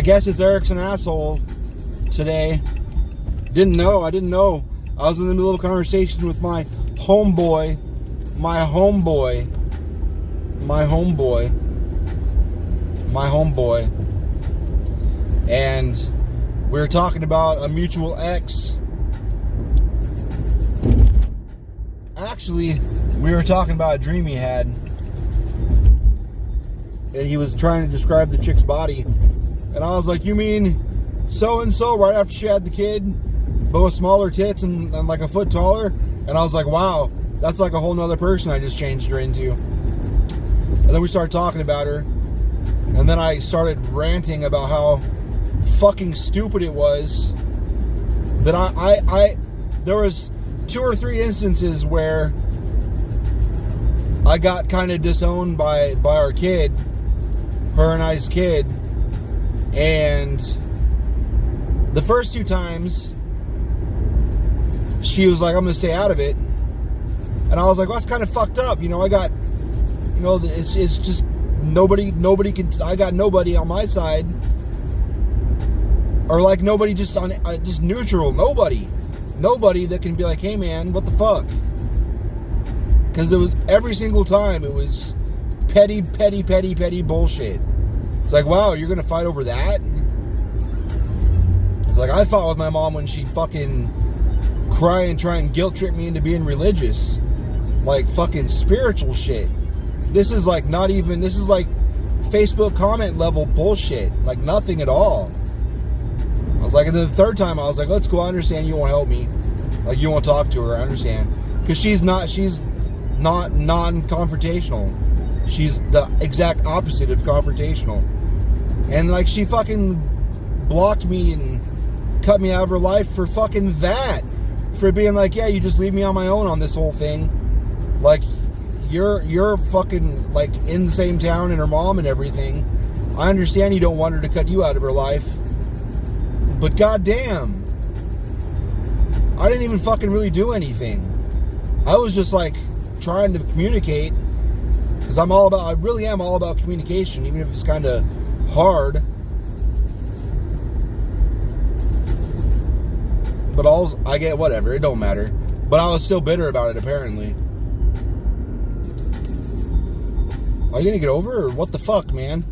guess it's Eric's an asshole today. I didn't know. I was in the middle of a conversation with my homeboy. And we were talking about a mutual ex. Actually, we were talking about a dream he had. And he was trying to describe the chick's body. And I was like, you mean so-and-so right after she had the kid, but with smaller tits and like a foot taller? And I was like, wow, that's like a whole nother person I just changed her into. And then we started talking about her. And then I started ranting about how fucking stupid it was that I there was 2 or 3 instances where I got kind of disowned by our kid, her and I's kid. And the first 2 times she was like, I'm gonna stay out of it. And I was like, well, that's kind of fucked up. You know, I got, you know, it's just nobody can, I got nobody on my side. Or like nobody just on, just neutral, nobody that can be like, hey man, what the fuck? Because it was every single time it was petty bullshit. It's like, wow, you're gonna fight over that? It's like, I fought with my mom when she fucking try and guilt trip me into being religious. Like fucking spiritual shit. This is like not even, this is like Facebook comment level bullshit. Like nothing at all. I was like, and then the 3rd time I was like, let's go, I understand you won't help me. Like you won't talk to her, I understand. Because she's not non-confrontational. She's the exact opposite of confrontational. And like she fucking blocked me and cut me out of her life for fucking that. For being like, yeah, you just leave me on my own on this whole thing. Like you're fucking like in the same town and her mom and everything. I understand you don't want her to cut you out of her life. But goddamn, I didn't even fucking really do anything. I was just like trying to communicate, because I really am all about communication, even if it's kind of hard. But I get whatever, it don't matter. But I was still bitter about it apparently. Are you gonna get over it, or what the fuck, man?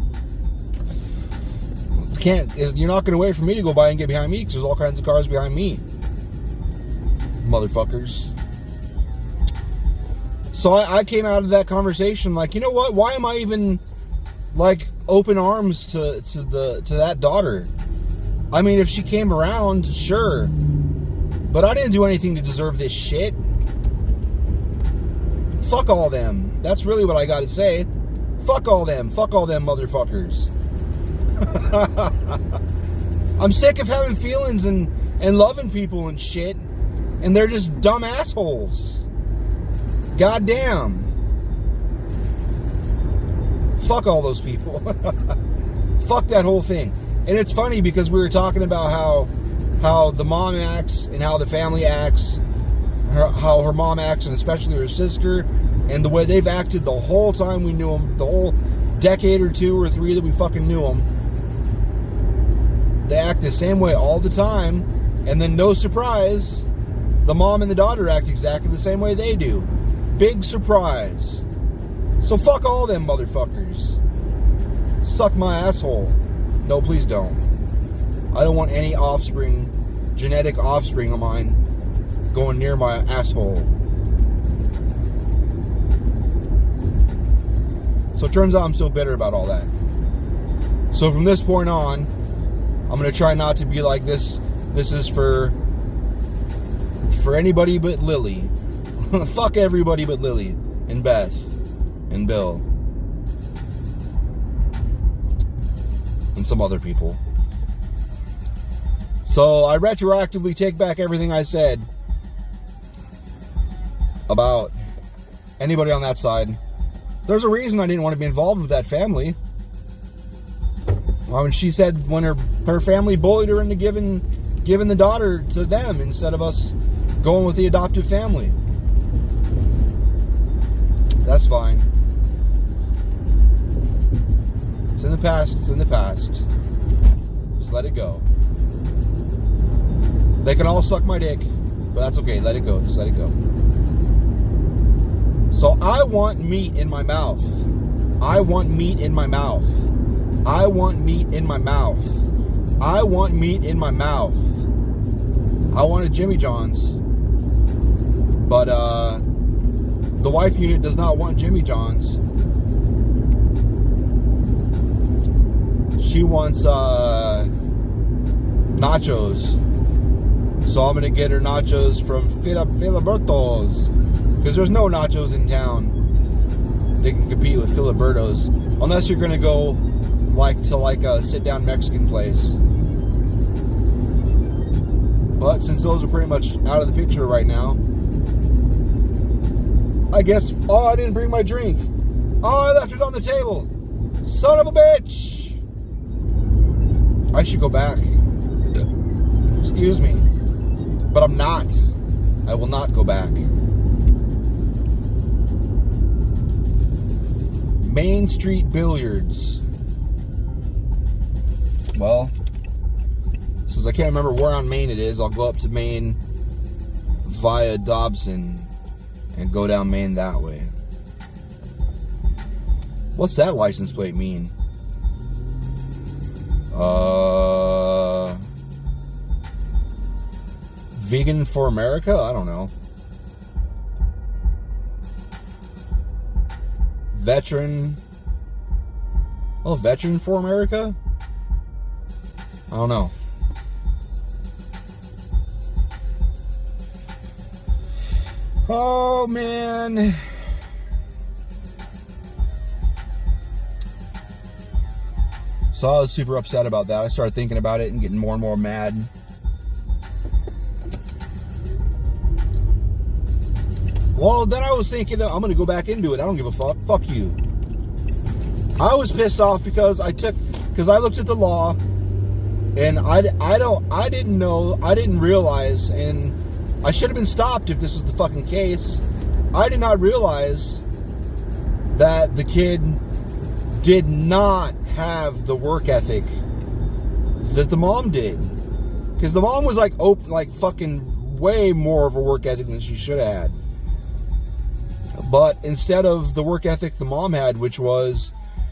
You're not gonna wait for me to go by and get behind me, because there's all kinds of cars behind me. Motherfuckers. So I came out of that conversation like, you know what? Why am I even like open arms to that daughter? I mean, if she came around, sure. But I didn't do anything to deserve this shit. Fuck all them. That's really what I gotta say. Fuck all them. Fuck all them motherfuckers. I'm sick of having feelings and loving people and shit, and they're just dumb assholes. Goddamn. Fuck all those people. Fuck that whole thing. And it's funny because we were talking about how the mom acts and how the family acts, how her mom acts, and especially her sister, and the way they've acted the whole time we knew them, the whole decade or 2 or 3 that we fucking knew them. They act the same way all the time, and then no surprise, the mom and the daughter act exactly the same way they do. Big surprise. So fuck all them motherfuckers. Suck my asshole. No, please don't. I don't want any offspring, genetic offspring of mine, going near my asshole. So it turns out I'm still bitter about all that. So from this point on, I'm going to try not to be like this. This is for anybody but Lily. Fuck everybody but Lily and Beth and Bill and some other people. So I retroactively take back everything I said about anybody on that side. There's a reason I didn't want to be involved with that family. When she said when her family bullied her into giving the daughter to them instead of us going with the adoptive family. That's fine. It's in the past. It's in the past. let it go. They can all suck my dick, but that's okay. Let it go. Just let it go. So I want meat in my mouth. I want meat in my mouth. I want meat in my mouth. I want meat in my mouth. I wanted Jimmy John's. But the wife unit does not want Jimmy John's. She wants nachos. So I'm going to get her nachos from Filiberto's. Because there's no nachos in town. They can compete with Filiberto's. Unless you're going to go to a sit-down Mexican place. But since those are pretty much out of the picture right now, I guess, oh, I didn't bring my drink. Oh, I left it on the table. Son of a bitch. I should go back. Excuse me. But I'm not. I will not go back. Main Street Billiards. Well, since I can't remember where on Main it is, I'll go up to Main via Dobson and go down Main that way. What's that license plate mean? Vegan for America? I don't know. Veteran. Oh, Veteran for America? I don't know. Oh, man. So I was super upset about that. I started thinking about it and getting more and more mad. Well, then I was thinking, I'm going to go back into it. I don't give a fuck. Fuck you. I was pissed off because I looked at the law and I didn't realize, and I should have been stopped if this was the fucking case. I did not realize that the kid did not have the work ethic that the mom did. Because the mom was fucking way more of a work ethic than she should have had. But instead of the work ethic the mom had, which was,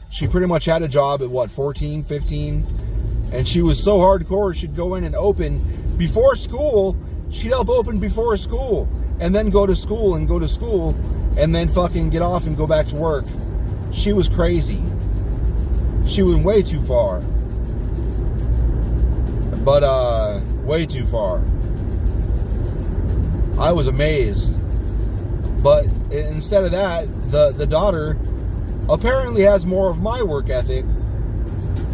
she pretty much had a job at 14, 15, and she was so hardcore, she'd go in and open before school. She'd help open before school, and then go to school, and then fucking get off and go back to work. She was crazy. She went way too far. But, way too far. I was amazed. But instead of that, the daughter apparently has more of my work ethic,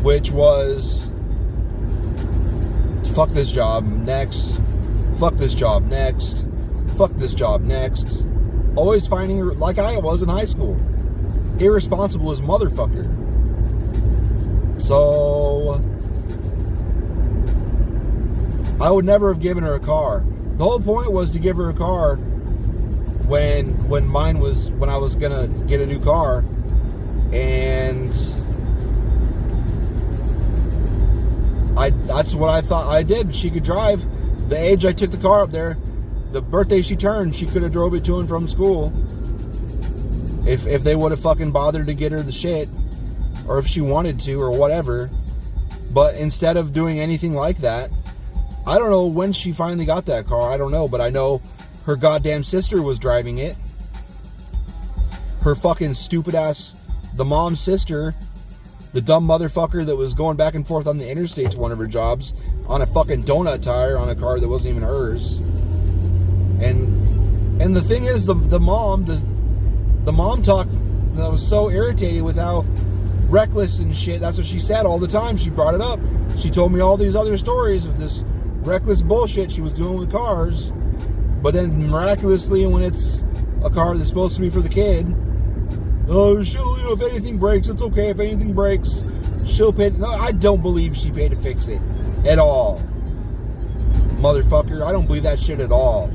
which was, fuck this job, next. Fuck this job, next. Fuck this job, next. Always finding her, like I was in high school, irresponsible as motherfucker. So I would never have given her a car. The whole point was to give her a car when I was gonna get a new car, and that's what I thought I did. She could drive. The age I took the car up there, the birthday she turned, she could have drove it to and from school. If they would have fucking bothered to get her the shit, or if she wanted to, or whatever. But instead of doing anything like that, I don't know when she finally got that car. I don't know, but I know her goddamn sister was driving it. Her fucking stupid ass, the mom's sister, the dumb motherfucker that was going back and forth on the interstate to one of her jobs on a fucking donut tire on a car that wasn't even hers. And the thing is, the mom talked, I was so irritated with how reckless and shit. That's what she said all the time. She brought it up. She told me all these other stories of this reckless bullshit she was doing with cars. But then miraculously, when it's a car that's supposed to be for the kid, oh, she'll, if anything breaks, it's okay. If anything breaks, she'll pay. No, I don't believe she paid to fix it at all. Motherfucker, I don't believe that shit at all.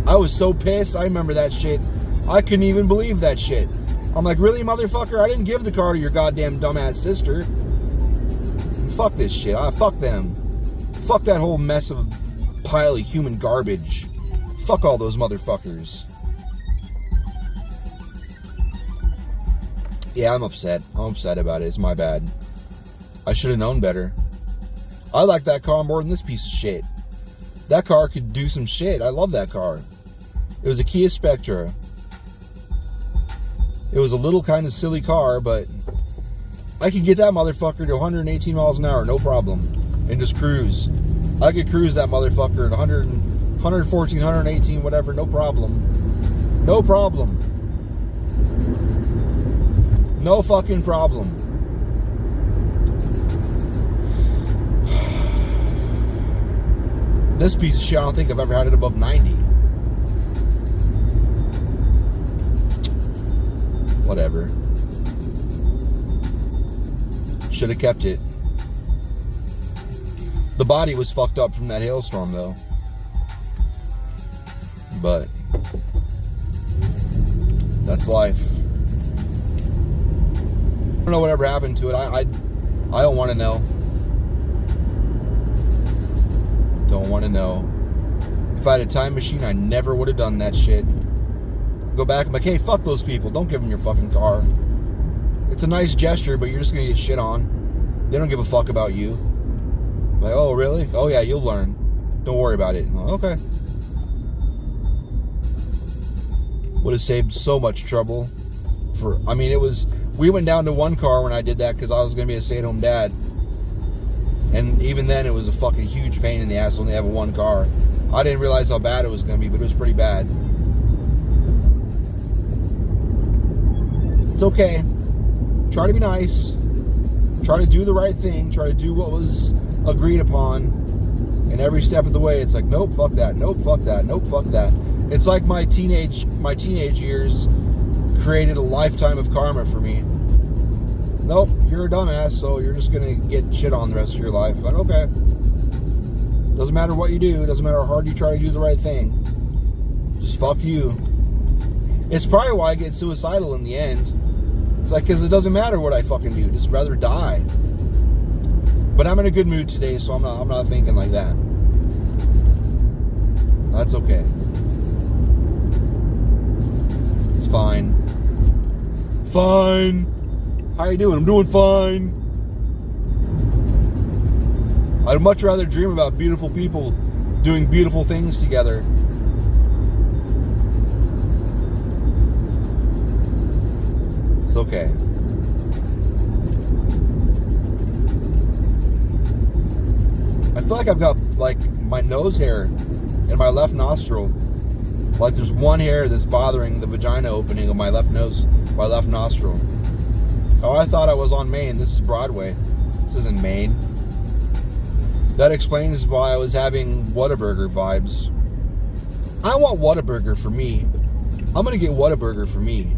I was so pissed. I remember that shit. I couldn't even believe that shit. I'm like, really, motherfucker? I didn't give the car to your goddamn dumbass sister. fuck this shit. Fuck them. Fuck that whole mess of pile of human garbage. Fuck all those motherfuckers. Yeah, I'm upset. I'm upset about it. It's my bad. I should have known better. I like that car more than this piece of shit. That car could do some shit. I love that car. It was a Kia Spectra. It was a little kind of silly car, but I could get that motherfucker to 118 miles an hour, no problem, and just cruise. I could cruise that motherfucker at 114, 118, whatever, no problem. No problem. No fucking problem. This piece of shit, I don't think I've ever had it above 90. Whatever. Should have kept it. The body was fucked up from that hailstorm, though. But that's life. I don't know whatever happened to it. I don't want to know. Don't want to know. If I had a time machine, I never would have done that shit. Go back and be like, hey, fuck those people. Don't give them your fucking car. It's a nice gesture, but you're just going to get shit on. They don't give a fuck about you. Like, oh, really? Oh, yeah, you'll learn. Don't worry about it. Okay. Would have saved so much trouble. We went down to one car when I did that because I was going to be a stay-at-home dad. And even then, it was a fucking huge pain in the ass to only have one car. I didn't realize how bad it was going to be, but it was pretty bad. It's okay. Try to be nice. Try to do the right thing. Try to do what was agreed upon. And every step of the way, it's like, nope, fuck that. Nope, fuck that. Nope, fuck that. It's like my teenage years created a lifetime of karma for me. Nope, you're a dumbass, so you're just gonna get shit on the rest of your life. But okay. Doesn't matter what you do, doesn't matter how hard you try to do the right thing. Just fuck you. It's probably why I get suicidal in the end. It's like, because it doesn't matter what I fucking do, just rather die. But I'm in a good mood today, so I'm not thinking like that. That's okay. It's fine. Fine. How you doing? I'm doing fine. I'd much rather dream about beautiful people doing beautiful things together. It's okay. I feel like I've got, like, my nose hair in my left nostril. Like there's one hair that's bothering the vagina opening of my left nose, my left nostril. Oh, I thought I was on Maine. This is Broadway. This isn't Maine. That explains why I was having Whataburger vibes. I want Whataburger for me. I'm going to get Whataburger for me.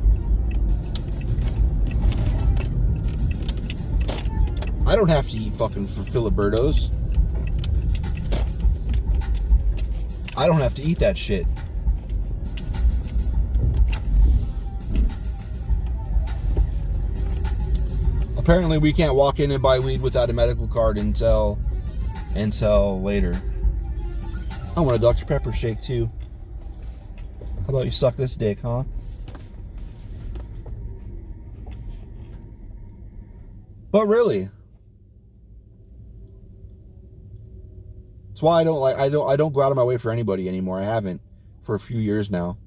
I don't have to eat fucking Filibertos. I don't have to eat that shit. Apparently we can't walk in and buy weed without a medical card until later. I want a Dr. Pepper shake too. How about you suck this dick, huh? But really, that's why I don't go out of my way for anybody anymore. I haven't for a few years now.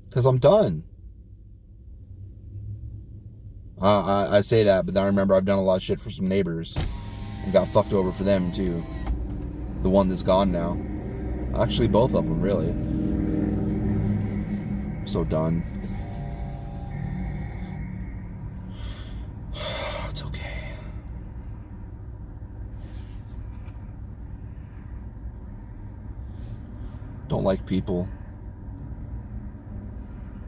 Because I'm done. I say that, but then I remember I've done a lot of shit for some neighbors and got fucked over for them too. The one that's gone now. Actually, both of them, really. I'm so done. It's okay. Don't like people.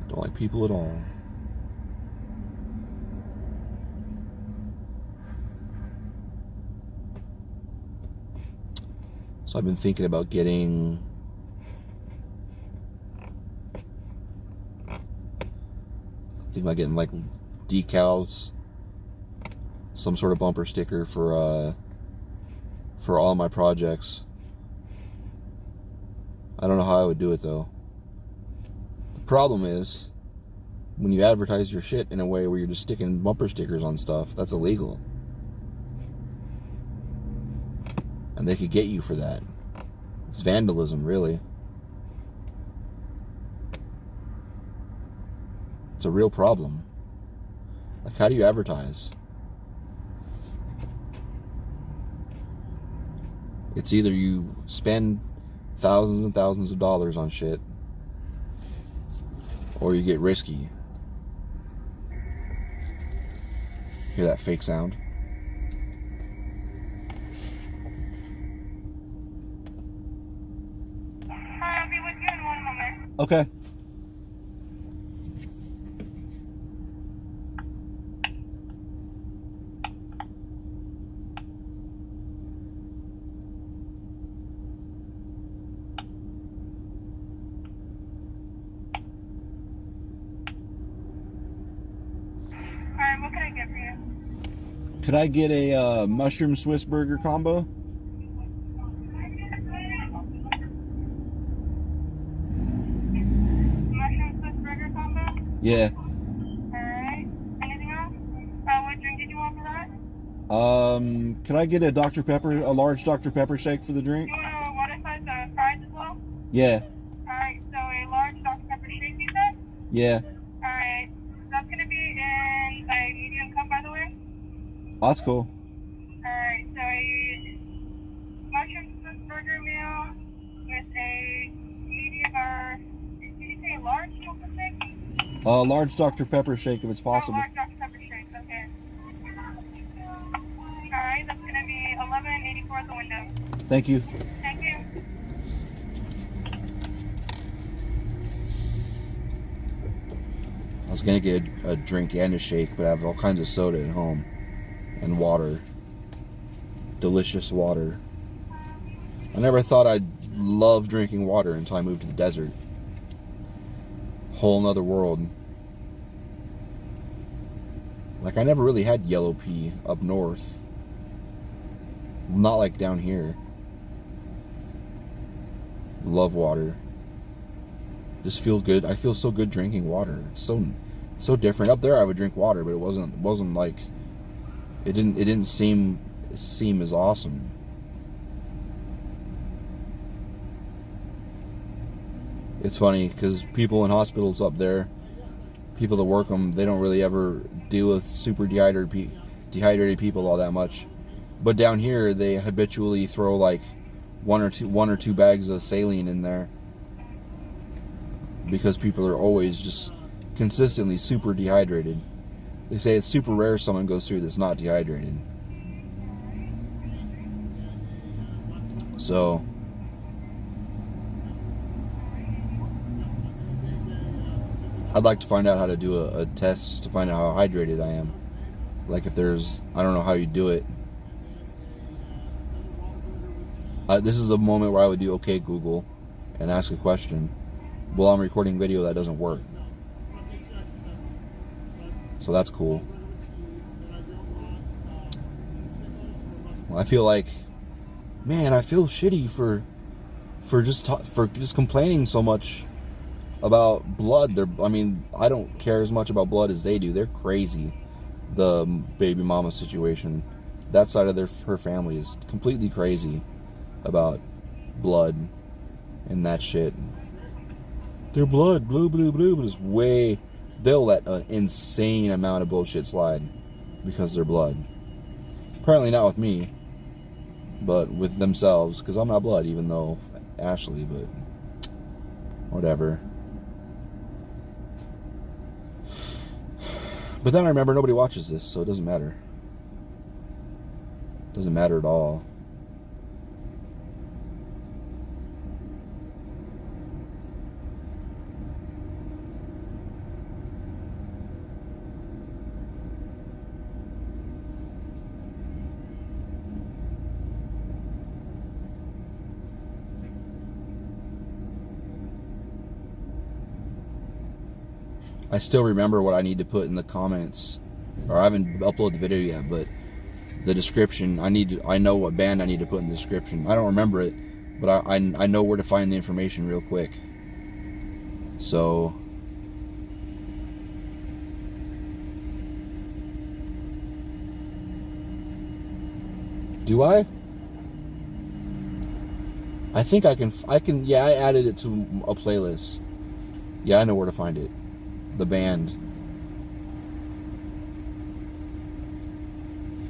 Don't like people at all. So I've been thinking about getting like decals some sort of bumper sticker for all my projects. I don't know how I would do it though. The problem is when you advertise your shit in a way where you're just sticking bumper stickers on stuff, that's illegal. And they could get you for that. It's vandalism, really. It's a real problem. Like, how do you advertise? It's either you spend thousands and thousands of dollars on shit, or you get risky. Hear that fake sound? I'll be with you in 1 moment. Okay. Alright, what can I get for you? Could I get a mushroom Swiss burger combo? Mushroom Swiss burger combo? Yeah. Alright. Anything else? What drink did you want for that? Could I get a Dr. Pepper, a large Dr. Pepper shake for the drink? You want a water size fries as well? Yeah. Alright, so a large Dr. Pepper shake, you said? Yeah. Alright. That's gonna be in a medium cup, by the way. Oh, that's cool. Alright, so a mushroom Swiss burger meal with a medium, or did you say a large chocolate shake? Large Dr. Pepper shake if it's Oh, possible. large Dr. Pepper shake, okay. Alright, that's gonna be $11.84 at the window. Thank you. Thank you. I was gonna get a drink and a shake, but I have all kinds of soda at home and water. Delicious water. I never thought I'd love drinking water until I moved to the desert. Whole nother world. Like, I never really had yellow pea up north. Not like down here. Love water. Just feel good. I feel so good drinking water. It's so different. Up there I would drink water, but it wasn't like it didn't seem as awesome. It's funny because people in hospitals up there, people that work them, they don't really ever deal with super dehydrated people all that much. But down here, they habitually throw like one or two bags of saline in there because people are always just consistently super dehydrated. They say it's super rare someone goes through that's not dehydrated. So I'd like to find out how to do a test to find out how hydrated I am. Like if there's, I don't know how you do it. This is a moment where I would do okay Google and ask a question. While I'm recording video, that doesn't work. So that's cool. Well, I feel like, man, I feel shitty for just complaining so much about blood. I don't care as much about blood as they do. They're crazy. The baby mama situation, that side of her family is completely crazy about blood and that shit. Their blood, blue, but it's way. They'll let an insane amount of bullshit slide because they're blood. Apparently not with me, but with themselves, because I'm not blood, even though Ashley, but whatever. But then I remember nobody watches this, so it doesn't matter. It doesn't matter at all. I still remember what I need to put in the comments. Or I haven't uploaded the video yet, but the description. I know what band I need to put in the description. I don't remember it, but I know where to find the information real quick. So do I? I think I can, yeah, I added it to a playlist. Yeah, I know where to find it. The band.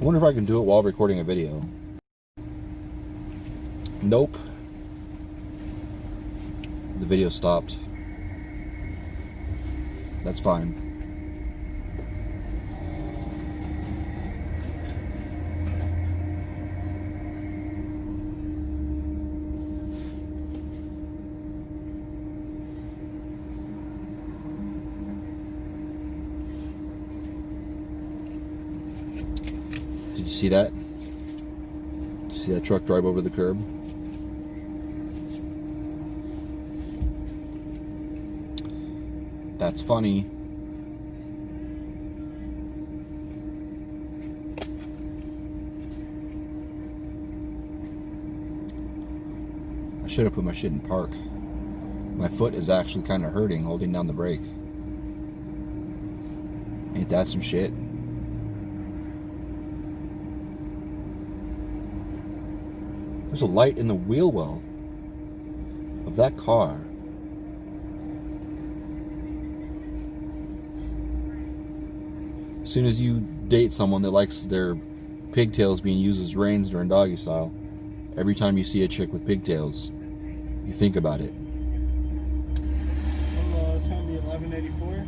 I wonder if I can do it while recording a video. Nope. The video stopped. That's fine. Did you see that? Did you see that truck drive over the curb? That's funny. I should have put my shit in park. My foot is actually kind of hurting holding down the brake. Ain't that some shit? There's a light in the wheel well of that car. As soon as you date someone that likes their pigtails being used as reins during doggy style, every time you see a chick with pigtails, you think about it. It's going to be 1184.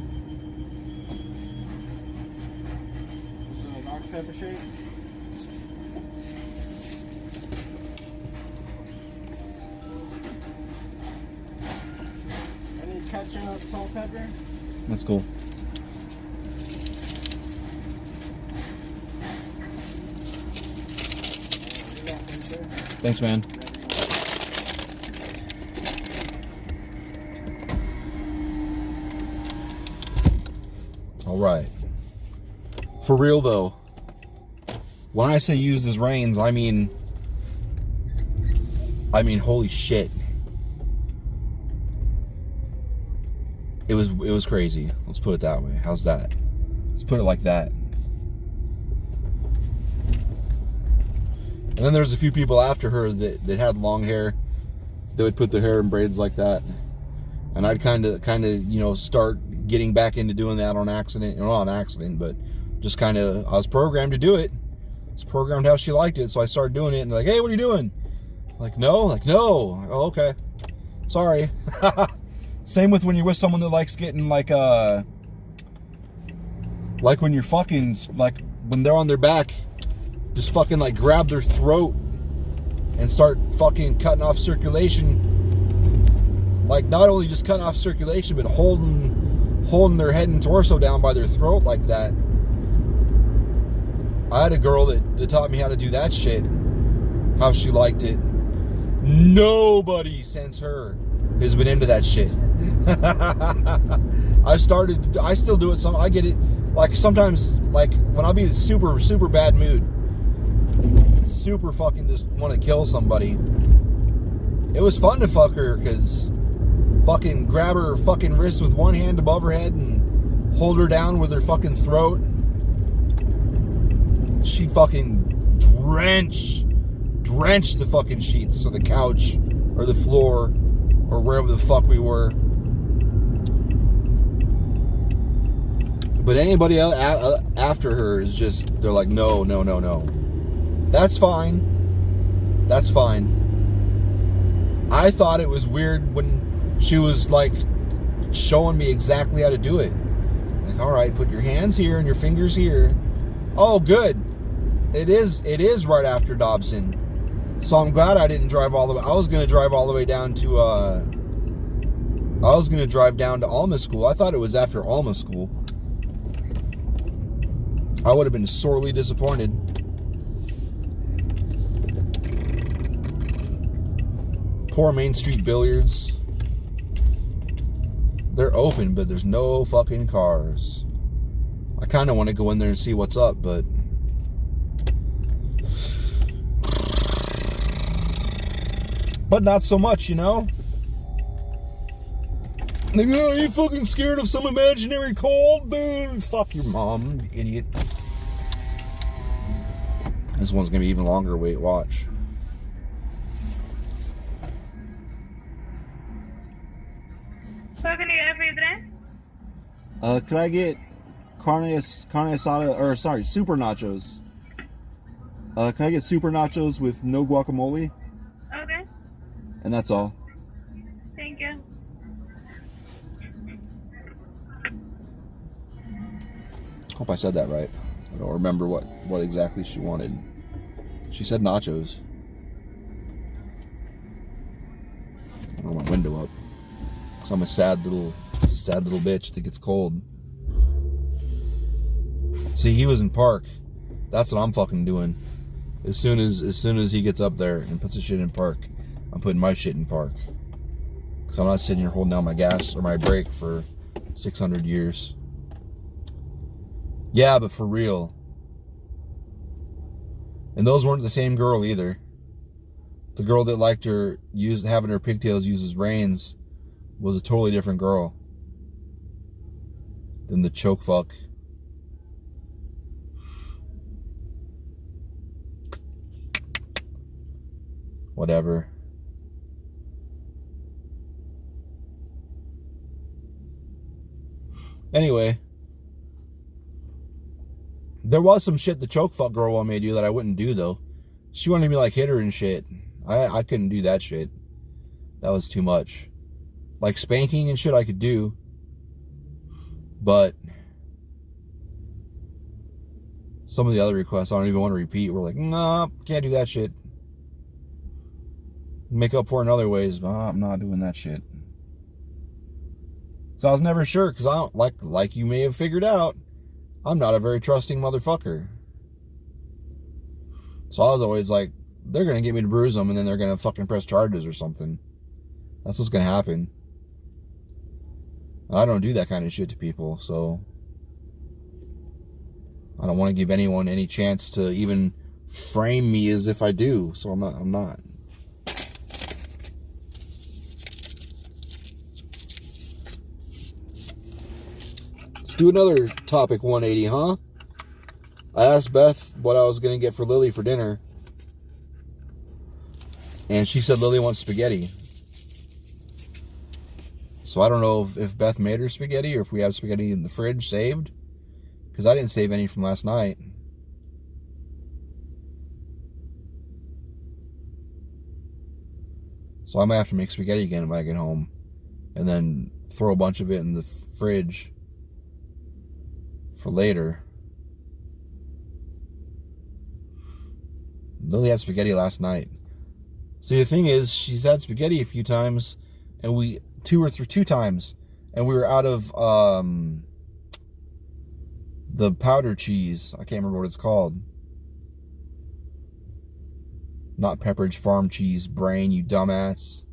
This is a Dr. Pepper shake. Any ketchup, salt, pepper? That's cool. Thanks, man. All right. For real though, when I say used as reins, I mean holy shit. It was crazy. Let's put it that way. How's that? Let's put it like that. And then there's a few people after her that had long hair. They would put their hair in braids like that. And I'd kind of, you know, start getting back into doing that on accident. Not on accident, but just kind of, I was programmed to do it. It's programmed how she liked it. So I started doing it and like, hey, what are you doing? Like, no. Like, no. Oh, okay. Sorry. Same with when you're with someone that likes getting like when you're fucking, like when they're on their back, just fucking like grab their throat and start fucking cutting off circulation. Like not only just cutting off circulation, but holding their head and torso down by their throat like that. I had a girl that taught me how to do that shit. How she liked it. Nobody since her has been into that shit. I still do it I get it like sometimes, like when I'll be in a super, super bad mood. Super fucking just want to kill somebody. It was fun to fuck her because fucking grab her fucking wrist with one hand above her head and hold her down with her fucking throat. She'd fucking drench the fucking sheets or the couch or the floor or wherever the fuck we were. But anybody else after her is just, they're like, no. That's fine. That's fine. I thought it was weird when she was like showing me exactly how to do it. Like, all right, put your hands here and your fingers here. Oh, good. It is right after Dobson. So I'm glad I didn't drive all the way. I was going to drive all the way down to, I was going to drive down to Alma School. I thought it was after Alma School. I would have been sorely disappointed. Poor Main Street Billiards. They're open, but there's no fucking cars. I kind of want to go in there and see what's up, but but not so much, you know? Like, oh, are you fucking scared of some imaginary cold? Dude, fuck your mom, you idiot. This one's gonna be even longer. Wait, watch. What can you get for your drink? Could I get carne asada, or sorry, super nachos? Can I get super nachos with no guacamole? Okay. And that's all. Thank you. Hope I said that right. I don't remember what exactly she wanted. She said nachos. I roll my window up. Cause I'm a sad little bitch that gets cold. See, he was in park. That's what I'm fucking doing. As soon as he gets up there and puts his shit in park, I'm putting my shit in park. Cause I'm not sitting here holding down my gas or my brake for 600 years. Yeah, but for real. And those weren't the same girl either. The girl that liked her having her pigtails used as reins was a totally different girl than the choke fuck. Whatever. Anyway. There was some shit the choke fuck girl wanted me to do that I wouldn't do though. She wanted me to like hit her and shit. I couldn't do that shit. That was too much. Like spanking and shit I could do. But some of the other requests I don't even want to repeat. We're like, nah, can't do that shit. Make up for it in other ways, but I'm not doing that shit. So I was never sure, because I don't like you may have figured out, I'm not a very trusting motherfucker. So I was always like, they're going to get me to bruise them and then they're going to fucking press charges or something. That's what's going to happen. I don't do that kind of shit to people, so I don't want to give anyone any chance to even frame me as if I do, so I'm not. Let's do another topic 180, huh? I asked Beth what I was going to get for Lily for dinner. And she said Lily wants spaghetti. So I don't know if Beth made her spaghetti or if we have spaghetti in the fridge saved. Because I didn't save any from last night. So I might have to make spaghetti again when I get home. And then throw a bunch of it in the fridge for later. Lily had spaghetti last night. See, the thing is, she's had spaghetti a few times, and two times, and we were out of the powder cheese. I can't remember what it's called. Not Pepperidge Farm cheese, brain, you dumbass.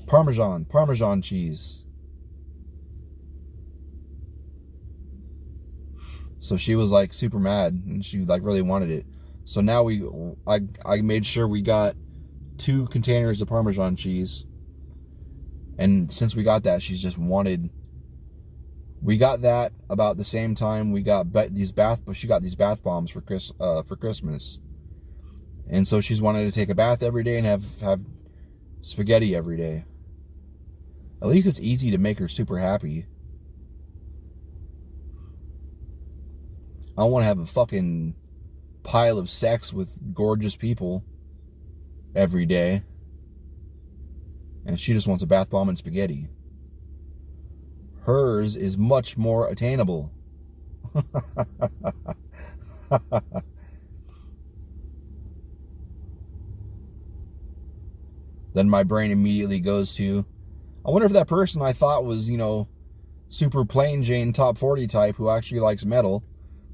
Parmesan cheese. So she was like super mad, and she like really wanted it. So now I made sure we got 2 containers of Parmesan cheese. And since we got that, she's just wanted. We got that about the same time we got she got these bath bombs for Christmas. And so she's wanted to take a bath every day and have spaghetti every day. At least it's easy to make her super happy. I don't want to have a fucking pile of sex with gorgeous people every day. And she just wants a bath bomb and spaghetti. Hers is much more attainable. Then my brain immediately goes to, I wonder if that person I thought was, super plain Jane top 40 type who actually likes metal,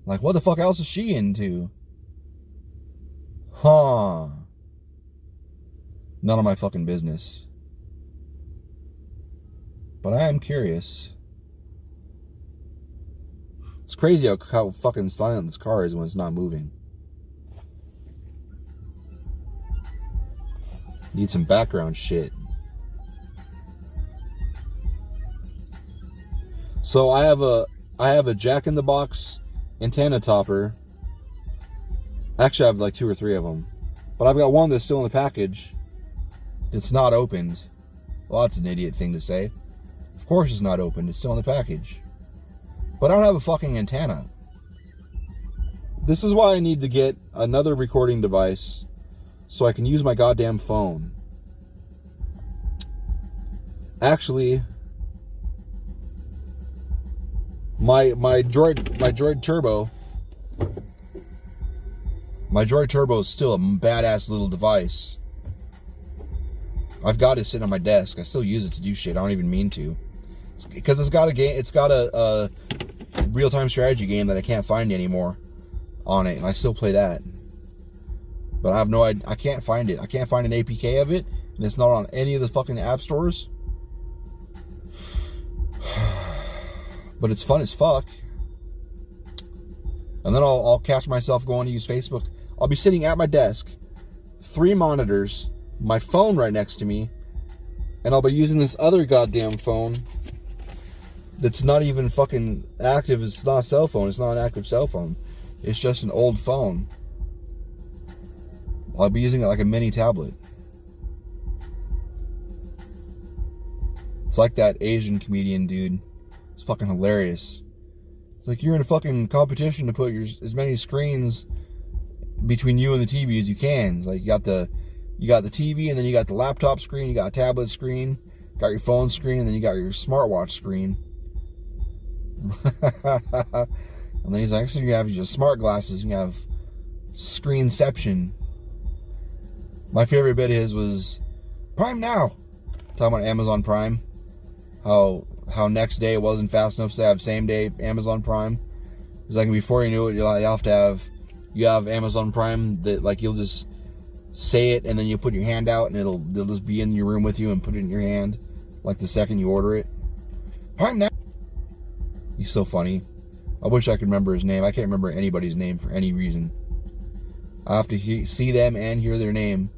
like, what the fuck else is she into? Huh. None of my fucking business. But I am curious. It's crazy how fucking silent this car is when it's not moving. Need some background shit. So I have a Jack in the Box antenna topper. Actually, I have like 2 or 3 of them, but I've got one that's still in the package. It's not opened. Well, that's an idiot thing to say. Of course it's not opened. It's still in the package. But I don't have a fucking antenna. This is why I need to get another recording device so I can use my goddamn phone. Actually, my Droid Turbo is still a badass little device. I've got it sitting on my desk. I still use it to do shit. I don't even mean to. Because it's got a game. It's got a real-time strategy game that I can't find anymore on it, and I still play that. But I have no idea. I can't find it. I can't find an APK of it, and it's not on any of the fucking app stores. But it's fun as fuck. And then I'll catch myself going to use Facebook. I'll be sitting at my desk, 3 monitors, my phone right next to me, and I'll be using this other goddamn phone that's not even fucking active. It's not a cell phone. It's not an active cell phone. It's just an old phone. I'll be using it like a mini tablet. It's like that Asian comedian dude. It's fucking hilarious. It's like you're in a fucking competition to put as many screens between you and the TV as you can. It's like you got the TV, and then you got the laptop screen, you got a tablet screen, got your phone screen, and then you got your smartwatch screen. And then he's like, so you have your smart glasses, you have screenception. My favorite bit of his was Prime Now. Talking about Amazon Prime. How next day it wasn't fast enough to have same day Amazon Prime. It's like before you knew it, you have Amazon Prime that like you'll just say it and then you put your hand out and they'll just be in your room with you and put it in your hand like the second you order it. Prime Now. He's so funny. I wish I could remember his name. I can't remember anybody's name for any reason. I have to see them and hear their name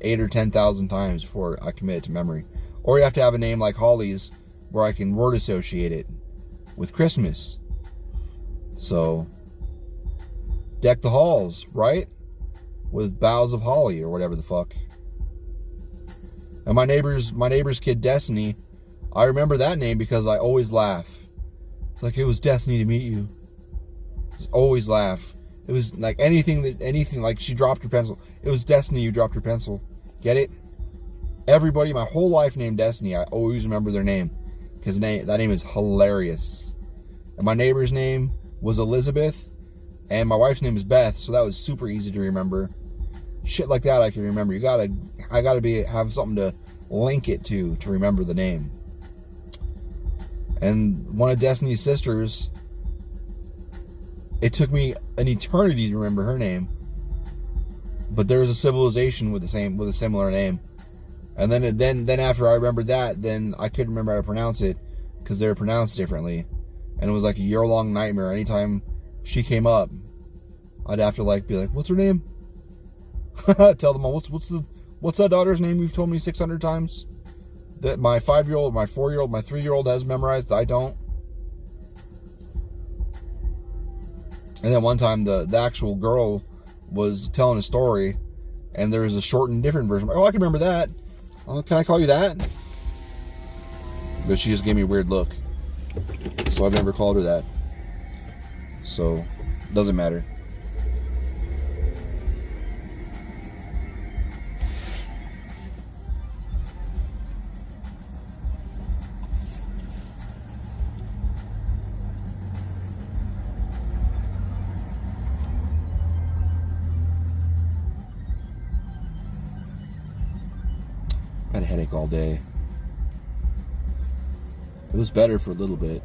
8 or 10,000 times before I commit it to memory. Or you have to have a name like Holly's where I can word associate it with Christmas. So, deck the halls, right? With boughs of holly or whatever the fuck. And my neighbor's kid Destiny, I remember that name because I always laugh. It's like it was destiny to meet you. Just always laugh. It was like anything like she dropped her pencil. It was destiny you dropped her pencil. Get it? Everybody, my whole life named Destiny, I always remember their name. Because that name is hilarious. And my neighbor's name was Elizabeth. And my wife's name is Beth. So that was super easy to remember. Shit like that I can remember. I gotta have something to link it to remember the name. And one of Destiny's sisters, it took me an eternity to remember her name. But there was a civilization with a similar name. And then after I remembered that, then I couldn't remember how to pronounce it because they were pronounced differently. And it was like a year-long nightmare. Anytime she came up, I'd have to be like, what's her name? Tell them all, what's that daughter's name you've told me 600 times? That my 5-year-old, my 4-year-old, my 3-year-old has memorized, I don't. And then one time the actual girl was telling a story and there was a shortened different version. Oh, I can remember that. Oh, can I call you that? But she just gave me a weird look. So I've never called her that. So, doesn't matter. I had a headache all day. It was better for a little bit.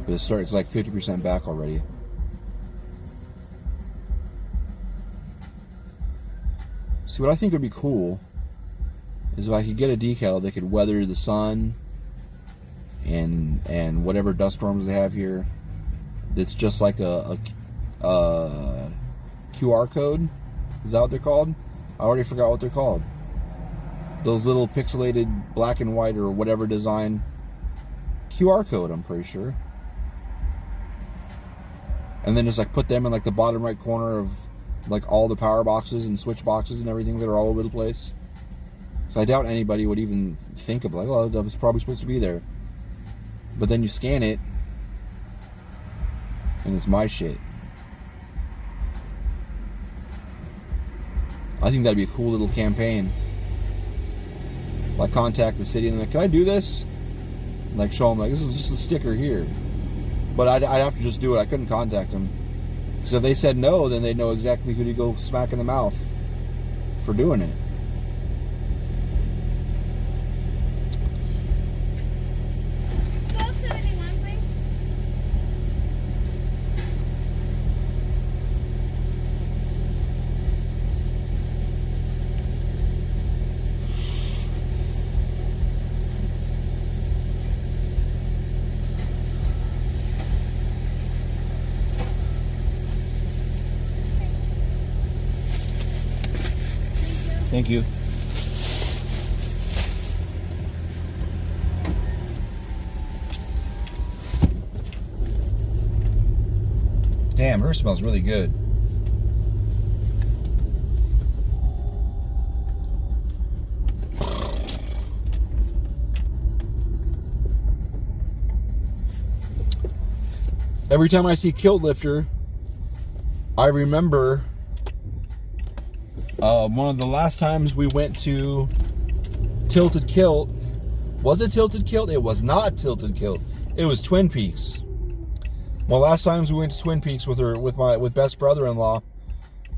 But it's like 50% back already. See, what I think would be cool is if I could get a decal that could weather the sun and whatever dust storms they have here. That's just like a QR code. Is that what they're called? I already forgot what they're called. Those little pixelated black and white or whatever design QR code, I'm pretty sure. And then just like put them in like the bottom right corner of like all the power boxes and switch boxes and everything that are all over the place. So I doubt anybody would even think of like, oh, that was probably supposed to be there. But then you scan it and it's my shit. I think that'd be a cool little campaign. Like contact the city and like, can I do this? Like show them like, this is just a sticker here. But I'd have to just do it. I couldn't contact them. Because if they said no, then they'd know exactly who to go smack in the mouth for doing it. Thank you. Damn, hers smells really good. Every time I see Kilt Lifter, I remember one of the last times we went to Tilted Kilt. Was it Tilted Kilt? It was not Tilted Kilt. It was Twin Peaks. Well, last times we went to Twin Peaks with Beth's brother-in-law,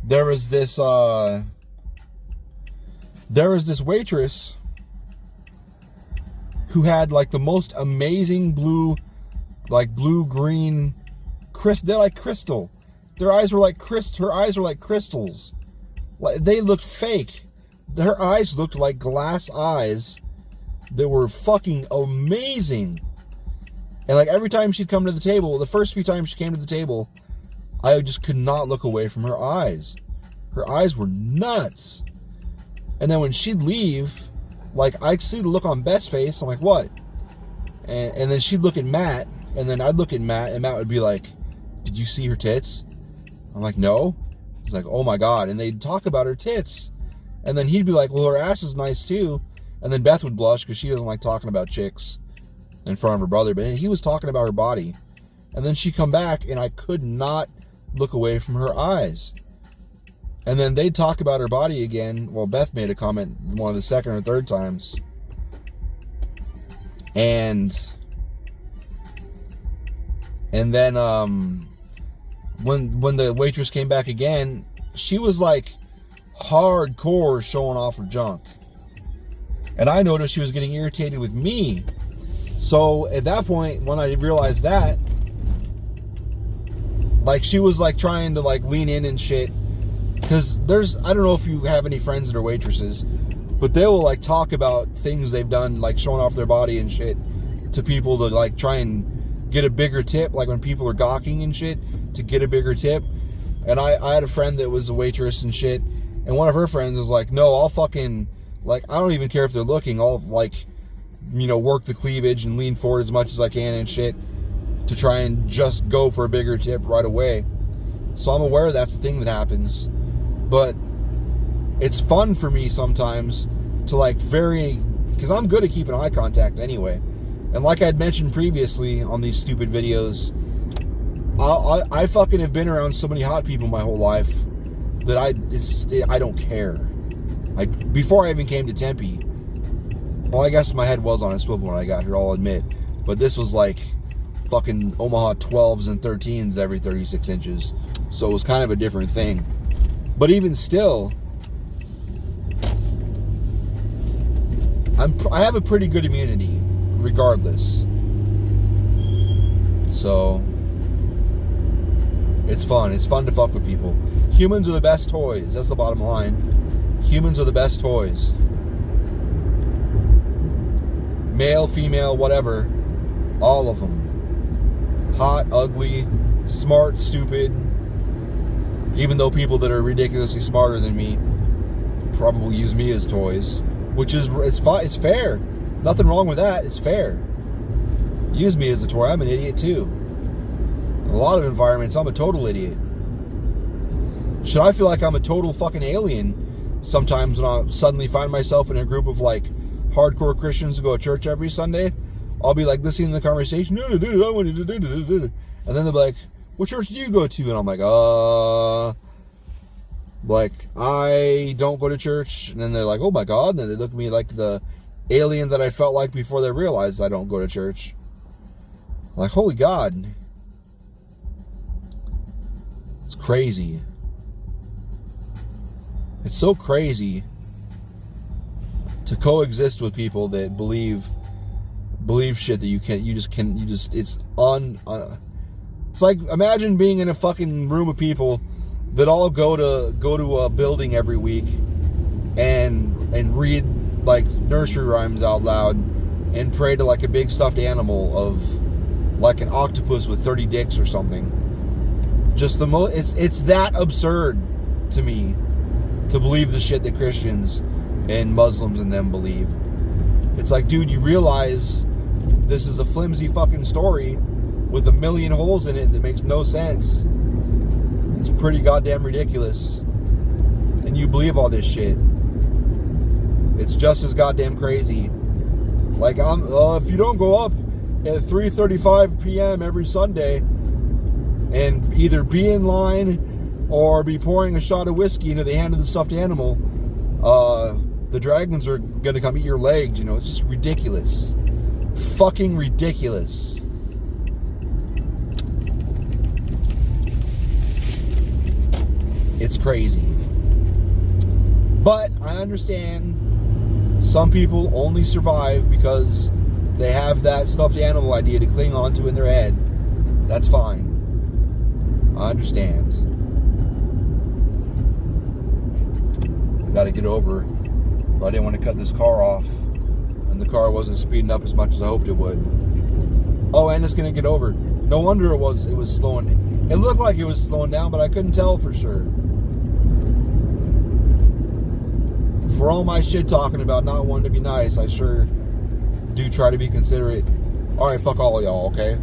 there was this waitress who had like the most amazing blue green they're like crystal. Her eyes were like crystals. Like they looked fake. Her eyes looked like glass eyes that were fucking amazing. And like every time she'd come to the table, the first few times she came to the table, I just could not look away from her eyes. Her eyes were nuts. And then when she'd leave, like I'd see the look on Beth's face. I'm like, what? And then she'd look at Matt, and then I'd look at Matt, and Matt would be like, did you see her tits? I'm like, no. He's like, oh my God. And they'd talk about her tits. And then he'd be like, well, her ass is nice too. And then Beth would blush because she doesn't like talking about chicks in front of her brother. But he was talking about her body. And then she'd come back and I could not look away from her eyes. And then they'd talk about her body again. Well, Beth made a comment one of the second or third times. And then when the waitress came back again, she was like hardcore showing off her junk. And I noticed she was getting irritated with me. So at that point, when I realized that, like she was like trying to like lean in and shit. Because I don't know if you have any friends that are waitresses, but they will like talk about things they've done, like showing off their body and shit to people to like try and get a bigger tip, like when people are gawking and shit, to get a bigger tip. And I had a friend that was a waitress and shit, and one of her friends was like, no, I'll fucking, like, I don't even care if they're looking, I'll like, you know, work the cleavage and lean forward as much as I can and shit to try and just go for a bigger tip right away. So I'm aware that's the thing that happens. But it's fun for me sometimes to like because I'm good at keeping eye contact anyway. And like I'd mentioned previously on these stupid videos, I fucking have been around so many hot people my whole life that I don't care. Before I even came to Tempe, well, I guess my head was on a swivel when I got here, I'll admit. But this was like fucking Omaha 12s and 13s every 36 inches. So it was kind of a different thing. But even still, I have a pretty good immunity, regardless. So it's fun. It's fun to fuck with people. Humans are the best toys. That's the bottom line. Humans are the best toys. Male, female, whatever. All of them. Hot, ugly, smart, stupid. Even though people that are ridiculously smarter than me probably use me as toys, which is it's fair. Nothing wrong with that. It's fair. Use me as a toy. I'm an idiot too. In a lot of environments, I'm a total idiot. Should I feel like I'm a total fucking alien sometimes when I suddenly find myself in a group of like hardcore Christians who go to church every Sunday? I'll be like listening to the conversation, and then they'll be like, what church do you go to? And I'm like, I don't go to church. And then they're like, oh my God. And then they look at me like the alien that I felt like before they realized I don't go to church. Like, holy God. It's crazy. It's so crazy to coexist with people that believe shit that it's like, imagine being in a fucking room of people that all go to a building every week and read like nursery rhymes out loud and pray to like a big stuffed animal of like an octopus with 30 dicks or something. Just it's that absurd to me to believe the shit that Christians and Muslims and them believe. It's like, dude, you realize this is a flimsy fucking story with a million holes in it that makes no sense. It's pretty goddamn ridiculous. And you believe all this shit. It's just as goddamn crazy. Like, if you don't go up at 3:35 p.m. every Sunday and either be in line or be pouring a shot of whiskey into the hand of the stuffed animal, the dragons are gonna come eat your legs. You know, it's just ridiculous. Fucking ridiculous. It's crazy. But I understand some people only survive because they have that stuffed animal idea to cling on to in their head. That's fine. I understand. I gotta get over, but I didn't want to cut this car off, and the car wasn't speeding up as much as I hoped it would. Oh, and it's gonna get over. No wonder it was slowing. It looked like it was slowing down, but I couldn't tell for sure. For all my shit talking about not wanting to be nice, I sure do try to be considerate. Alright, fuck all of y'all, okay?